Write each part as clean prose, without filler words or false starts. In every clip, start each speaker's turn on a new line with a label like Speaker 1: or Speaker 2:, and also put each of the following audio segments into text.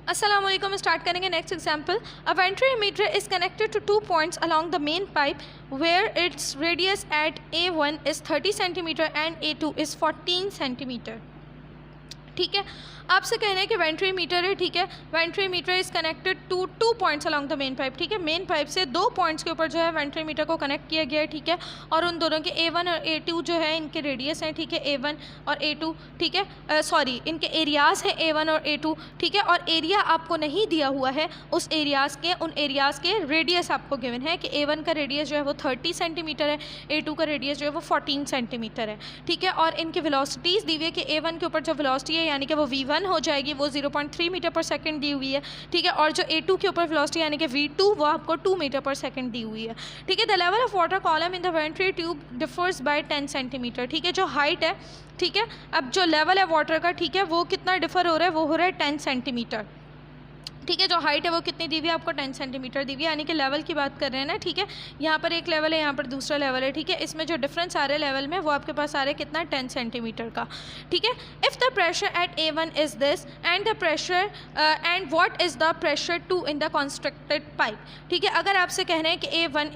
Speaker 1: Assalamualaikum. Start करेंगे next example. A ventrimeter is connected to 2 points along the main pipe where its radius at A1 is 30 cm and A2 is 14 cm. ठीक है, आपसे कहना है कि वेंट्रीमीटर है. ठीक है, venturimeter is connected to 2 points along the main pipe. ठीक है, मेन पाइप से 2 पॉइंट्स के ऊपर जो है वेंट्रीमीटर को कनेक्ट किया गया है. ठीक है, और उन दोनों के A1 और A2 जो है इनके रेडियस हैं. ठीक है, A1 और A2. ठीक है, सॉरी, इनके एरियाज़ हैं A1 और A2. ठीक है, और एरिया आपको नहीं दिया हुआ है. उस एरियाज़ के उन एरियाज़ के रेडियस आपको गिवन है कि A1 का रेडियस जो है वो 30 सेंटीमीटर है, A2 का रेडियस जो है वो 14 सेंटीमीटर है. ठीक है, और इनकी वेलोसिटीज़ दी हुई है कि A1 के ऊपर जो वेलोसिटी है यानी कि वो V1 हो जाएगी, वो 0.3 मीटर पर सेकंड दी हुई है. ठीक है, और जो A2 के ऊपर वेलोसिटी यानी कि V2 वो आपको 2 मीटर पर सेकंड दी हुई है. ठीक है, the level of water column in the venturi tube differs by 10 centimetre. ठीक है, जो हाइट है, ठीक है, अब जो लेवल है वाटर का, ठीक है, वो कितना डिफर हो रहा है, वो हो रहा है 10 सेंटीमीटर. ठीक है, जो हाइट है वो कितनी दी हुई है आपको 10 सेंटीमीटर दी हुई है, यानी कि लेवल की बात कर रहे हैं ना. ठीक है, यहाँ पर एक लेवल है, यहाँ पर दूसरा लेवल है. ठीक है, इसमें जो डिफरेंस आ रहा है लेवल में वो आपके पास आ रहा है कितना, 10 सेंटीमीटर का. ठीक है, if the pressure at A1 is this and the pressure and what is the pressure 2 in the constructed pipe. ठीक है, अगर आपसे कहना है कि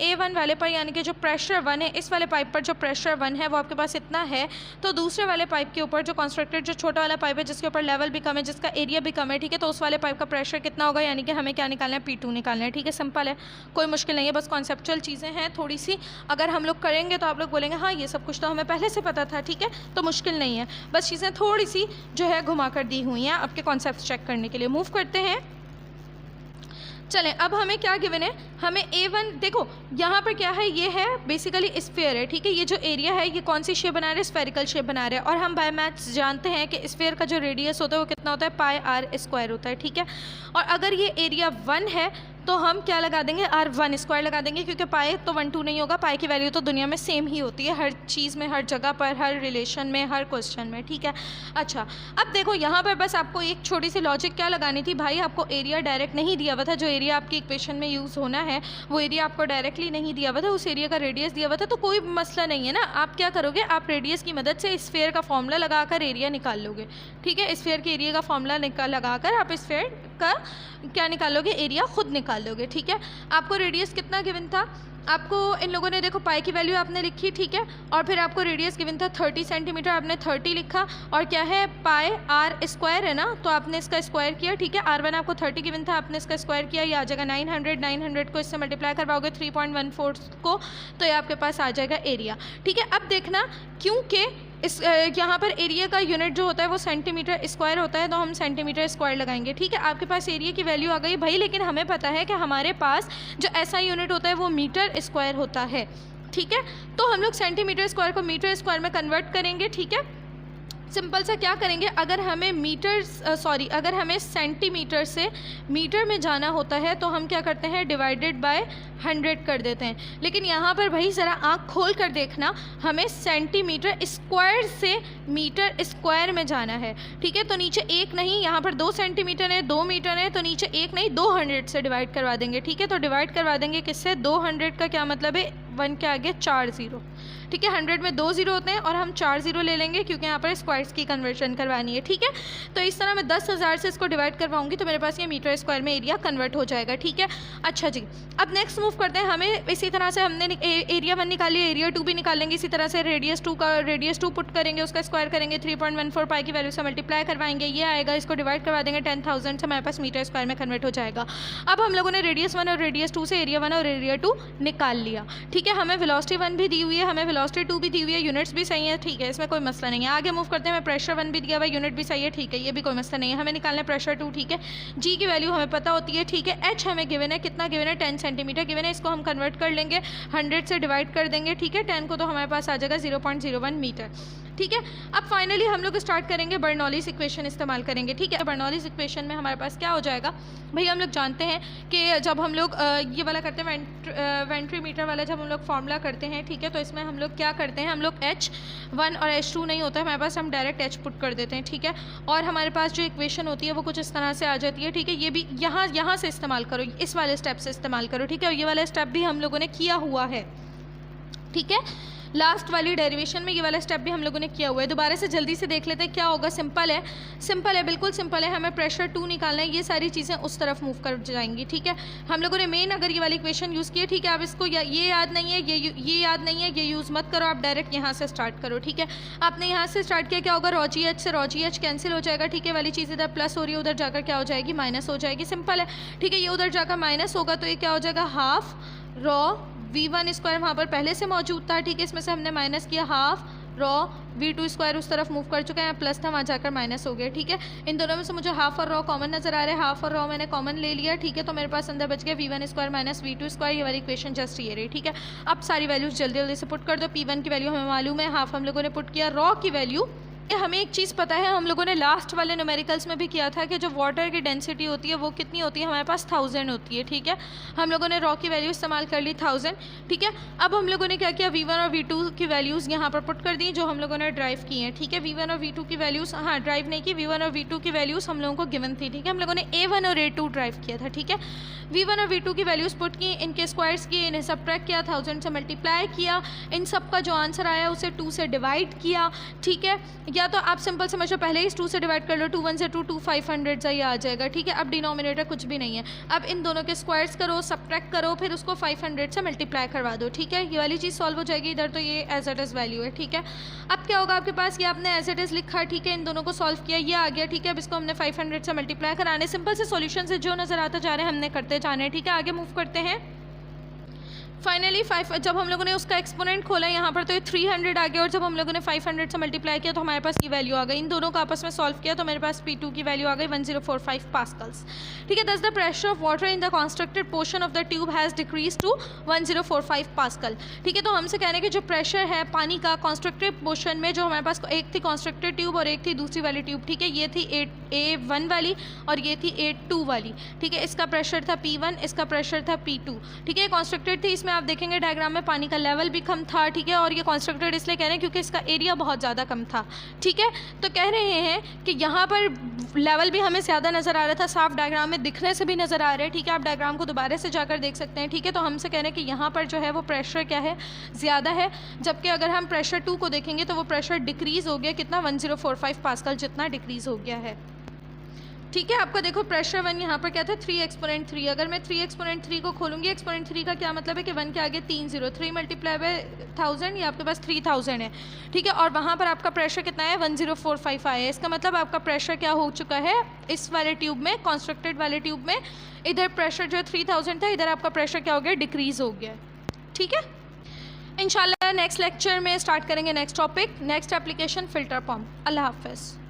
Speaker 1: A1 वाले पर यानी कि जो प्रेशर 1 है, इस वाले पाइप पर जो प्रेशर 1 है वो आपके पास इतना है, तो दूसरे वाले पाइप के ऊपर जो कंस्ट्रक्टेड जो छोटा वाला पाइप है जिसके ऊपर लेवल भी कम है, जिसका एरिया भी कम है, ठीक है, तो उस वाले पाइप का प्रेशर कितना होगा, यानी कि हमें क्या निकालना है, P2 निकालना है. ठीक है, सिंपल है, कोई मुश्किल नहीं है, बस कॉन्सेप्चुअल चीज़ें हैं थोड़ी सी. अगर हम लोग करेंगे तो आप लोग बोलेंगे हाँ ये सब कुछ तो हमें पहले से पता था. ठीक है, तो मुश्किल नहीं है, बस चीज़ें थोड़ी सी जो है घुमा कर दी हुई हैं आपके कॉन्सेप्ट चेक करने के लिए. मूव करते हैं. चलें, अब हमें क्या गिवन है, हमें A1, देखो यहाँ पर क्या है, ये है बेसिकली स्फीयर है. ठीक है, ये जो एरिया है ये कौन सी शेप बना रहा है, स्फेरिकल शेप बना रहा है, और हम बाय मैथ्स जानते हैं कि स्फीयर का जो रेडियस होता है वो कितना होता है, πr² होता है. ठीक है, और अगर ये एरिया 1 है तो हम क्या लगा देंगे, r1² लगा देंगे, क्योंकि पाई तो 1 2 नहीं होगा. पाई की वैल्यू तो दुनिया में सेम ही होती है, हर चीज़ में, हर जगह पर, हर रिलेशन में, हर क्वेश्चन में. ठीक है, अच्छा, अब देखो यहाँ पर बस आपको एक छोटी सी लॉजिक क्या लगानी थी, भाई आपको एरिया डायरेक्ट नहीं दिया हुआ था. जो एरिया आपकी इक्वेशन में यूज़ होना है वो एरिया आपको डायरेक्टली नहीं दिया हुआ था, उस एरिया का रेडियस दिया हुआ था, तो कोई मसला नहीं है ना. आप क्या करोगे, आप रेडियस की मदद से स्फीयर का फॉर्मूला लगाकर एरिया निकाल लोगे. ठीक है, स्फीयर के एरिया का फॉर्मूला लगाकर आप स्फीयर का क्या निकालोगे, एरिया खुद निकाल लोगे. ठीक है, आपको रेडियस कितना गिवन था, आपको इन लोगों ने देखो पाई की वैल्यू आपने लिखी. ठीक है, और फिर आपको रेडियस गिवन था 30 सेंटीमीटर, आपने 30 लिखा, और क्या है πr² है ना, तो आपने इसका स्क्वायर किया. ठीक है, R1 आपको 30 गिवन था, आपने इसका स्क्वायर किया, ये आ जाएगा 900 को इससे मल्टीप्लाई करवाओगे 3.14 को, तो ये आपके पास आ जाएगा एरिया. ठीक है, अब देखना, क्योंकि इस यहाँ पर एरिया का यूनिट जो होता है वो सेंटीमीटर स्क्वायर होता है, तो हम सेंटीमीटर स्क्वायर लगाएंगे. ठीक है, आपके पास एरिया की वैल्यू आ गई भाई, लेकिन हमें पता है कि हमारे पास जो ऐसा यूनिट होता है वो मीटर स्क्वायर होता है. ठीक है, तो हम लोग सेंटीमीटर स्क्वायर को मीटर स्क्वायर में कन्वर्ट करेंगे. ठीक है, सिंपल सा क्या करेंगे, अगर हमें सेंटीमीटर से मीटर में जाना होता है तो हम क्या करते हैं, डिवाइडेड बाय 100 कर देते हैं. लेकिन यहाँ पर भाई ज़रा आँख खोल कर देखना, हमें सेंटीमीटर स्क्वायर से मीटर स्क्वायर में जाना है. ठीक है, तो नीचे 1 नहीं, यहाँ पर 2 सेंटीमीटर है, 2 मीटर है, तो नीचे 1 नहीं 200 से डिवाइड करवा देंगे. ठीक है, तो डिवाइड करवा देंगे किससे, 200 का क्या मतलब है, 1 के आगे 4 0. ठीक है, 100 में 2 0 होते हैं और हम 4 0 ले लेंगे क्योंकि यहाँ पर स्क्वायर्स की कन्वर्शन करवानी है. ठीक है, तो इस तरह मैं 10,000 से इसको डिवाइड करवाऊंगी तो मेरे पास ये मीटर स्क्वायर में एरिया कन्वर्ट हो जाएगा. ठीक है, अच्छा जी, अब नेक्स्ट मूव करते हैं. हमें इसी तरह से हमने एरिया 1 निकाल लिया, एरिया 2 भी निकाल लेंगे. इसी तरह से रेडियस 2 पुट करेंगे, उसका स्क्वायर करेंगे, 3.14 पाई की वैल्यू से मल्टीप्लाई करवाएंगे, ये आएगा, इसको डिवाइड करवा देंगे 10,000 से, हमारे पास मीटर स्क्वायर में कन्वर्ट हो जाएगा. अब हम लोगों ने रेडियस 1 और रेडियस 2 से एरिया 1 और एरिया 2 निकाल लिया. ठीक है, हमें वेलोसिटी 1 भी दी हुई है, हमें वेलोसिटी 2 भी दी हुई है, यूनिट्स भी सही है. ठीक है, इसमें कोई मसला नहीं है. आगे मूव करते हैं. हमें प्रेशर 1 भी दिया हुआ है, यूनिट भी सही है. ठीक है, ये भी कोई मसला नहीं है. हमें निकालना है प्रेशर 2. ठीक है, जी की वैल्यू हमें पता होती है. ठीक है, एच हमें गिवन है, कितना गिवन है, 10 सेंटीमीटर गिवन है, इसको हम कन्वर्ट कर लेंगे, 100 से डिवाइड कर देंगे. ठीक है, 10 को तो हमारे पास आ जाएगा 0.01 मीटर. ठीक है, अब फाइनली हम लोग स्टार्ट करेंगे, बर्नौलीज़ इक्वेशन इस्तेमाल करेंगे. ठीक है, बर्नौलीज़ इक्वेशन में हमारे पास क्या हो जाएगा भाई, हम लोग जानते हैं कि जब हम लोग ये वाला करते हैं वेंट्रीमीटर वाला, जब हम लोग फार्मूला करते हैं, ठीक है, तो इसमें हम लोग क्या करते हैं, हम लोग H1 और H2 नहीं होता है हमारे पास, हम डायरेक्ट H पुट कर देते हैं. ठीक है, और हमारे पास जो इक्वेशन होती है वो कुछ इस तरह से आ जाती है. ठीक है, ये भी यहाँ से इस्तेमाल करो, इस वाले स्टेप से इस्तेमाल करो. ठीक है, और ये वाला स्टेप भी हम लोगों ने किया हुआ है. ठीक है, लास्ट वाली डेरिवेशन में ये वाला स्टेप भी हम लोगों ने किया हुआ है। दोबारा से जल्दी से देख लेते हैं क्या होगा। सिंपल है, बिल्कुल सिंपल है। हमें प्रेशर 2 निकालना है, ये सारी चीज़ें उस तरफ मूव कर जाएंगी, ठीक है। हम लोगों ने मेन अगर ये वाली इक्वेशन यूज़ की है, ठीक है। आप इसको ये याद नहीं है, ये याद नहीं है, ये यूज़ मत करो, आप डायरेक्ट यहाँ से स्टार्ट करो, ठीक है। आपने यहाँ से स्टार्ट किया, क्या होगा, रॉजी एच से रॉजी एच कैंसिल हो जाएगा, ठीक है। वाली चीज़ इधर प्लस हो रही है, उधर जाकर क्या हो जाएगी, माइनस हो जाएगी। सिंपल है, ठीक है। ये उधर जाकर माइनस होगा तो ये क्या हो जाएगा, हाफ रॉ v1 स्क्वायर वहाँ पर पहले से मौजूद था, ठीक है। इसमें से हमने माइनस किया, हाफ रॉ v2 स्क्वायर उस तरफ मूव कर चुका है, यहाँ प्लस था वहाँ जाकर माइनस हो गया, ठीक है। इन दोनों में से मुझे हाफ और रॉ कॉमन नजर आ रहा है, हाफ और रॉ मैंने कॉमन ले लिया, ठीक है। तो मेरे पास अंदर बच गया v1 square minus v2 square, ये वाली इक्वेशन जस्ट ये रही, ठीक है। अब सारी वैल्यूज जल्दी जल्दी से पुट कर दो। p1 की वैल्यू हमें मालूम है, हाफ हम लोगों ने पुट किया। रॉ की वैल्यू, हमें एक चीज़ पता है, हम लोगों ने लास्ट वाले न्यूमेरिकल्स में भी किया था कि जो वाटर की डेंसिटी होती है वो कितनी होती है, हमारे पास 1000 होती है, ठीक है। हम लोगों ने रॉ की वैल्यू इस्तेमाल कर ली 1000, ठीक है। अब हम लोगों ने क्या किया, v1 और v2 की वैल्यूज़ यहाँ पर पुट कर दी जो हम लोगों ने ड्राइव की हैं, ठीक है। v1 और v2 की वैल्यूज़, हाँ ड्राइव नहीं की, v1 और v2 की वैल्यूज़ हम लोगों को गिवन थी, ठीक है। हम लोगों ने a1 और a2 ड्राइव किया था, ठीक है। v1 और v2 की वैल्यूज़ पुट की, इनके स्क्वायर्स किए, इन्हें सबट्रैक्ट किया, 1000 से मल्टीप्लाई किया, इन सब का जो आंसर आया उसे 2 से डिवाइड किया, ठीक है। या तो आप सिंपल समझो, पहले ही 2 से डिवाइड कर लो, 2 1 से 2 2 500 सा ये आ जाएगा, ठीक है। अब डिनोमिनेटर कुछ भी नहीं है, अब इन दोनों के स्क्वायर्स करो, सबट्रैक्ट करो, फिर उसको 500 से मल्टीप्लाई करवा दो, ठीक है। ये वाली चीज़ सॉल्व हो जाएगी। इधर तो ये एज इट इज़ वैल्यू है, ठीक है। अब क्या होगा आपके पास, ये आपने एज इट इज़ लिखा, ठीक है। इन दोनों को सॉल्व किया, ये आ गया, ठीक है। अब इसको हमने 500 से मल्टीप्लाई कराने, सिंपल से सॉल्यूशन से जो नज़र आता जा रहे हैं हमने करते जाने, ठीक है। आगे मूव करते हैं। फाइनली जब हम लोगों ने उसका एक्सपोनेंट खोला यहाँ पर तो ये 300 आ गया, और जब हम लोगों ने 500 से मल्टीप्लाई किया तो हमारे पास ये वैल्यू आ गई। इन दोनों को आपस में सॉल्व किया तो मेरे पास P2 की वैल्यू आ गई 1045 पास्कल्स, ठीक है। Thus the pressure of water in the constructed portion of the tube has decrease to 1045 pascal, ठीक है। तो हमसे कहने के जो प्रेशर है पानी का कॉन्स्ट्रक्टेड पोर्शन में, जो हमारे पास एक थी कॉन्स्ट्रक्टेड ट्यूब और एक थी दूसरी वाली ट्यूब, ठीक है। ये थी A1 वाली और ये थी A2 वाली, ठीक है। इसका प्रेशर था P1, इसका प्रेशर था P2, ठीक है। कॉन्स्ट्रक्टेड थी, इसमें आप देखेंगे डायग्राम में पानी का लेवल भी कम था, ठीक है। और ये कॉन्स्ट्रक्टेड इसलिए कह रहे हैं क्योंकि इसका एरिया बहुत ज़्यादा कम था, ठीक है। तो कह रहे हैं कि यहाँ पर लेवल भी हमें ज़्यादा नज़र आ रहा था, साफ डायग्राम में दिखने से भी नज़र आ रहा है, ठीक है। आप डायग्राम को दोबारा से जाकर देख सकते हैं, ठीक है। तो हमसे कह रहे हैं कि यहाँ पर जो है वो प्रेशर क्या है, ज़्यादा है, जबकि अगर हम प्रेशर 2 को देखेंगे तो वो प्रेशर डिक्रीज़ हो गया, कितना, 1045 पास्कल जितना डिक्रीज़ हो गया है, ठीक है। आपका देखो प्रेशर 1 यहाँ पर क्या था, 3 एक्सपोनेंट 3। अगर मैं 3 एक्सपोनेंट 3 को खोलूँगी, एक्सपोनेंट 3 का क्या मतलब है कि 1 के आगे 3 0, 3 मल्टीप्लाई बाय 1000, ये आपके पास 3000 है, ठीक है। और वहाँ पर आपका प्रेशर कितना है, 1045 आया है। इसका मतलब आपका प्रेशर क्या हो चुका है इस वाले ट्यूब में, कॉन्स्ट्रक्टेड वाले ट्यूब में, इधर प्रेशर जो 3000 था, इधर आपका प्रेशर क्या हो गया, डिक्रीज़ हो गया, ठीक है। इंशाल्लाह नेक्स्ट लेक्चर में स्टार्ट करेंगे next topic, next application filter pump. अल्लाह हाफ़िज़।